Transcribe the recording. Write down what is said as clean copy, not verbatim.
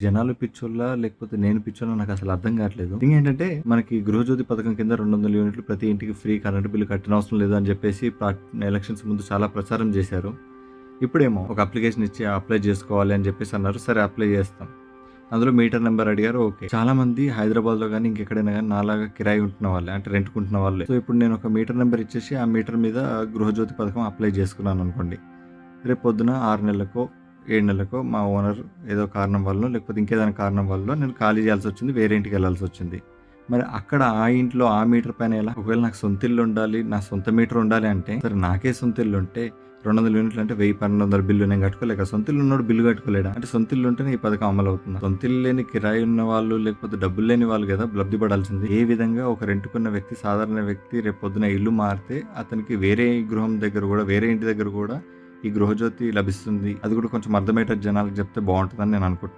జనాలు పిచ్చోళ్ళా? లేకపోతే నేను పిచ్చోనా? నాకసలు అర్థం కావట్లేదు. థింగ్ ఏంటంటే, మనకి గృహజ్యోతి పథకం కింద 200 యూనిట్లు ప్రతి ఇంటికి ఫ్రీ కరెంట్ బిల్లు కట్టనవసరం లేదు అని చెప్పేసి ఎలక్షన్స్ ముందు చాలా ప్రచారం చేశారు. ఇప్పుడేమో ఒక అప్లికేషన్ ఇచ్చి అప్లై చేసుకోవాలి అని చెప్పేసి అన్నారు. సరే అప్లై చేస్తాం. అందులో మీటర్ నెంబర్ అడిగారు. ఓకే. చాలా మంది హైదరాబాద్‌లో గాని, ఇంకెక్కడైనా గాని నాలాగా కిరాయి ఉంటున్న వాళ్ళే. అంటే రెంట్‌కుంటున్న వాళ్ళే. సో, ఇప్పుడు నేను ఒక మీటర్ నెంబర్ ఇచ్చేసి, ఆ మీటర్ మీద గృహజ్యోతి పథకం అప్లై చేసుకున్నాననుకోండి. రేపు పొద్దున 6 నెలలకో, 7 నెలలకో మా ఓనర్ ఏదో కారణం వల్లనో, లేకపోతే ఇంకేదైనా కారణం వల్లో నేను ఖాళీ చేయాల్సొచ్చింది. వేరే ఇంటికెళ్ళాల్సొచ్చింది. మరి అక్కడ ఆ ఇంట్లో ఆ మీటర్ పైన ఎలా? ఒకవేళ నాకు సొంత ఇల్లు ఉండాలి, నా సొంత మీటర్ ఉండాలి అంటే, సరే నాకే సొంత ఇల్లు ఉంటే 200 యూనిట్లు అంటే 1000, 1200 బిల్లు నేను కట్టుకోలేక సొంత ఇల్లు ఉన్నోడు బిల్లు కట్టుకోలేడా? అంటే సొంత ఇల్లు ఉంటేనే ఈ పథకం అమలవుతుందా? సొంత ఇల్లు లేని కిరాయి ఉన్న వాళ్ళు, లేకపోతే డబ్బులు లేని వాళ్ళు కదా లబ్ధి పడాల్సింది. ఏ విధంగా ఒక రెంట్‌కున్న వ్యక్తి, సాధారణ వ్యక్తి రేపు పొద్దున ఇల్లు మారితే అతనికి వేరే గృహం దగ్గర కూడా, వేరే ఇంటి దగ్గర కూడా ఈ గృహజ్యోతి లభిస్తుంది. అది కూడా కొంచెం అర్థమయ్యేటట్టు జనాలకు చెప్తే బావుంటదని నేను అనుకుంటున్నాను.